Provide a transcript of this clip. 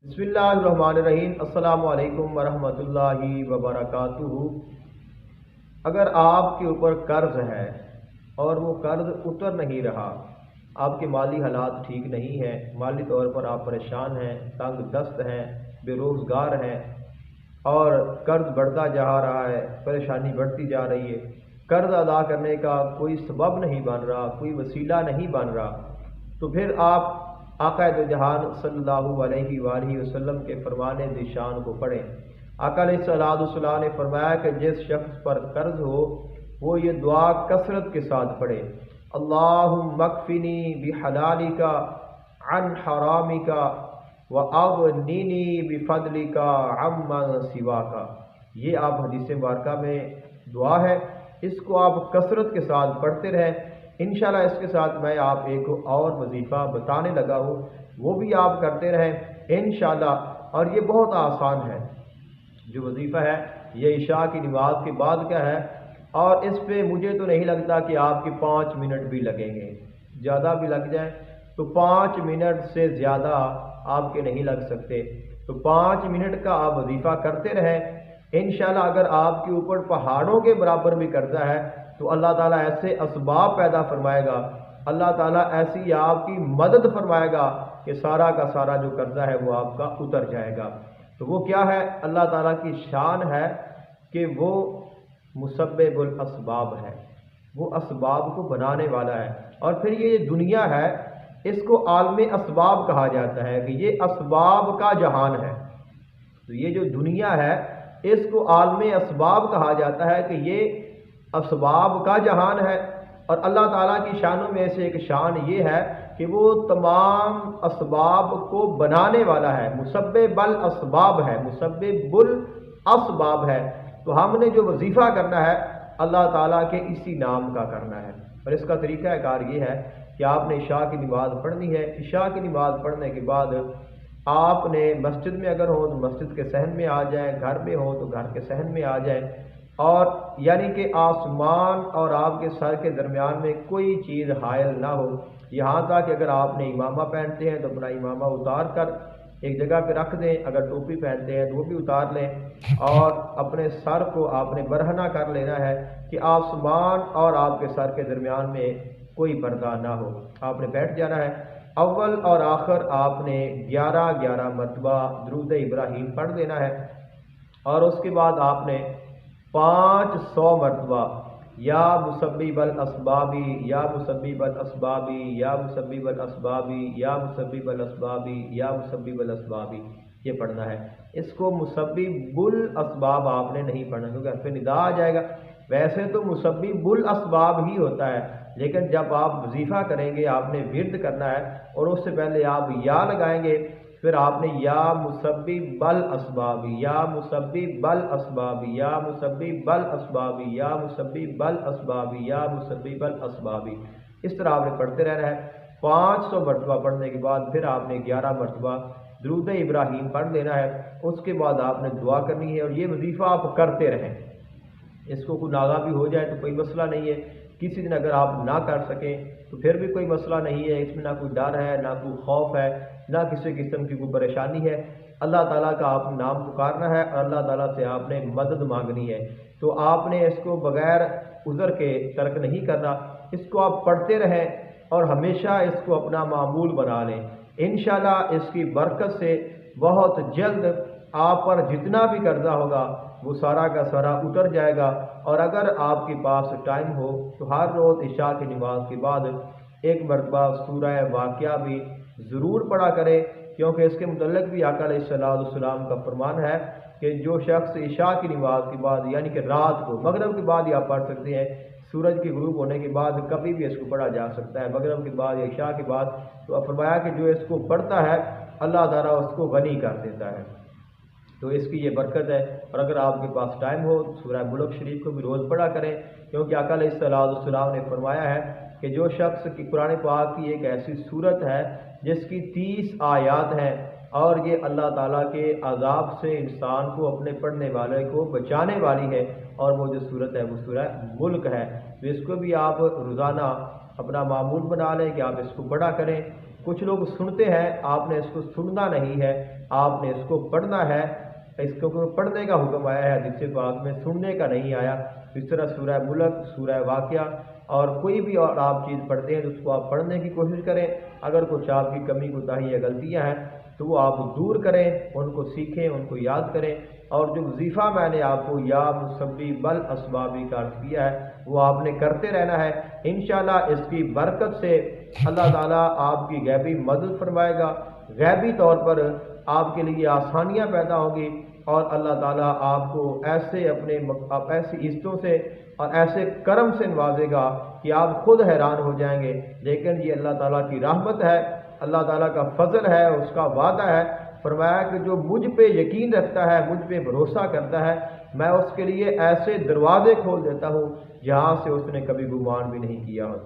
बिस्मिल्लाहिर्रहमानिर्रहीम। अस्सलामु अलैकुम वरहमतुल्लाहि वबरकातुहू। अगर आपके ऊपर कर्ज है और वो कर्ज उतर नहीं रहा, आपके माली हालात ठीक नहीं हैं, माली तौर पर आप परेशान हैं, तंग दस्त हैं, बेरोज़गार हैं और कर्ज बढ़ता जा रहा है, परेशानी बढ़ती जा रही है, कर्ज अदा करने का कोई सबब नहीं बन रहा, कोई वसीला नहीं बन रहा, तो फिर आप आका दो जहान सल्लल्लाहु अलैहि वसल्लम के फरमाने दिशान को पढ़ें। आका अलैहिस्सलाम ने फरमाया कि जिस शख्स पर कर्ज हो वो ये दुआ कसरत के साथ पढ़े, अल्लाहुम्मा मकफिनी बिहलालिका अन हरामिका व अगनिनी बिफदलिका अम्मन सिवाका। ये आप हदीस मुबारका में दुआ है, इसको आप कसरत के साथ पढ़ते रहें। इंशाल्लाह इसके साथ मैं आप एक और वजीफ़ा बताने लगा हूँ, वो भी आप करते रहें इंशाल्लाह। और ये बहुत आसान है, जो वजीफ़ा है ये इशा की नमाज के बाद का है और इस पे मुझे तो नहीं लगता कि आपके 5 मिनट भी लगेंगे, ज़्यादा भी लग जाए तो 5 मिनट से ज़्यादा आपके नहीं लग सकते। तो 5 मिनट का आप वजीफ़ा करते रहें इंशाल्लाह। अगर आपके ऊपर पहाड़ों के बराबर भी कर्जा है तो अल्लाह ताला ऐसे असबाब पैदा फरमाएगा, अल्लाह ताला ऐसी आपकी मदद फरमाएगा कि सारा का सारा जो कर्जा है वो आपका उतर जाएगा। तो वो क्या है, अल्लाह ताला की शान है कि वो मुसब्बिबुल असबाब है, वो असबाब को बनाने वाला है। और फिर ये दुनिया है, इसको आलम असबाब कहा जाता है कि ये असबाब का जहान है। तो ये जो दुनिया है इसको आलम असबाब कहा जाता है कि ये असबाब का जहान है। और अल्लाह ताला की शानों में से एक शान ये है कि वो तमाम असबाब को बनाने वाला है, मुसब्बिबुल असबाब है, मुसब्बिबुल असबाब है। तो हमने जो वजीफ़ा करना है अल्लाह ताला के इसी नाम का करना है। और इसका तरीका कार ये है कि आपने इशा की नमाज़ पढ़नी है। इशा की नमाज़ पढ़ने के बाद आपने मस्जिद में अगर हो तो मस्जिद के सहन में आ जाए, घर में हो तो घर के सहन में आ जाए, और यानी कि आसमान और आपके सर के दरमियान में कोई चीज़ हायल ना हो। यहाँ तक कि अगर आपने इमामा पहनते हैं तो अपना इमामा उतार कर एक जगह पे रख दें, अगर टोपी पहनते हैं तो वो भी उतार लें, और अपने सर को आपने बरहना कर लेना है कि आसमान और आपके सर के दरमियान में कोई पर्दा ना हो। आपने बैठ जाना है। अव्वल और आखिर आपने 11-11 मरतबा दुरूद इब्राहीम पढ़ देना है, और उसके बाद आपने 500 मरतबा या मुसब्बिबल असबाबी या मुसब्बिबल असबाबी या मुसब्बिबल असबाबी या मुसब्बिबल असबाबी या मुसब्बिबल असबाबी ये पढ़ना है। इसको मुसब्बिबुल असबाब आपने नहीं पढ़ना, क्योंकि फिर निदा आ जाएगा। वैसे तो मुसब्बिबुल असबाब ही होता है, लेकिन जब आप वजीफ़ा करेंगे आपने विर्द करना है और उससे पहले आप या लगाएंगे, फिर आपने या मुसब्बिबल असबाबी या मुसब्बिबल असबाबी या मुसब्बिबल असबाबी या मुसब्बिबल असबाबी या मुसब्बिबल असबाबी, इस तरह आपने पढ़ते रहना है। 500 मरतबा पढ़ने के बाद फिर आपने 11 मरतबा दुरूद इब्राहीम पढ़ लेना है। उसके बाद आपने दुआ करनी है, और ये वजीफ़ा आप करते रहें। इसको कोई नागा भी हो जाए तो कोई मसला नहीं है, किसी दिन अगर आप ना कर सकें तो फिर भी कोई मसला नहीं है। इसमें ना कोई डर है, ना कोई खौफ है, ना किसी किस्म की कोई परेशानी है। अल्लाह ताला का आपने नाम पुकारना है और अल्लाह ताला से आपने मदद मांगनी है। तो आपने इसको बग़ैर उज़र के तर्क नहीं करना, इसको आप पढ़ते रहें और हमेशा इसको अपना मामूल बना लें। इंशाल्लाह इसकी बरकत से बहुत जल्द आप पर जितना भी कर्जा होगा वो सारा का सारा उतर जाएगा। और अगर आपके पास टाइम हो तो हर रोज़ इशा की नमाज के बाद एक मरतबा सूरह वाक़िया भी ज़रूर पढ़ा करें, क्योंकि इसके मुतल्लिक़ भी आका अलैहिस्सलाम का फरमान है कि जो शख्स इशा की नमाज के बाद, यानी कि रात को मगरिब के बाद ही आप पढ़ सकते हैं, सूरज के गुरूब होने के बाद कभी भी इसको पढ़ा जा सकता है, मगरिब के बाद या इशा के बाद। तो फरमाया कि जो इसको पढ़ता है अल्लाह ताला उसको गनी कर देता है। तो इसकी ये बरकत है। और अगर आपके पास टाइम हो तो सूरह मुल्क शरीफ को भी रोज़ पढ़ा करें, क्योंकि आका अलैहिस्सलाम ने फरमाया है कि जो शख्स की कुरान पाक की एक ऐसी सूरत है जिसकी 30 आयात हैं और ये अल्लाह ताला के अज़ाब से इंसान को, अपने पढ़ने वाले को बचाने वाली है, और वो जो सूरत है वो सूरह मुल्क है। तो इसको भी आप रोज़ाना अपना मामूल बना लें कि आप इसको पढ़ा करें। कुछ लोग सुनते हैं, आपने इसको सुनना नहीं है, آپ نے اس کو پڑھنا ہے، اس کو پڑھنے کا حکم آیا ہے حدیث پاک میں، سننے کا نہیں آیا۔ اس طرح سورہ ملک، سورہ واقعہ اور کوئی بھی اور آپ چیز پڑھتے ہیں تو اس کو آپ پڑھنے کی کوشش کریں۔ اگر کچھ آپ کی کمی کوتاہی یا غلطیاں ہیں تو وہ آپ دور کریں، ان کو سیکھیں، ان کو یاد کریں، اور جو وظیفہ میں نے آپ کو یا مسبب الاسبابی کا عرض کیا ہے وہ آپ نے کرتے رہنا ہے۔ انشاءاللہ اس کی برکت سے اللہ تعالیٰ آپ کی غیبی مدد فرمائے گا، غیبی طور پر آپ کے لیے آسانیاں پیدا ہوں گی، اور اللہ تعالیٰ آپ کو ایسے ایسی عزتوں سے اور ایسے کرم سے نوازے گا کہ آپ خود حیران ہو جائیں گے۔ لیکن یہ اللہ تعالیٰ کی رحمت ہے، اللہ تعالیٰ کا فضل ہے، اس کا وعدہ ہے۔ فرمایا کہ جو مجھ پہ یقین رکھتا ہے، مجھ پہ بھروسہ کرتا ہے، میں اس کے لیے ایسے دروازے کھول دیتا ہوں جہاں سے اس نے کبھی گمان بھی نہیں کیا ہوتا۔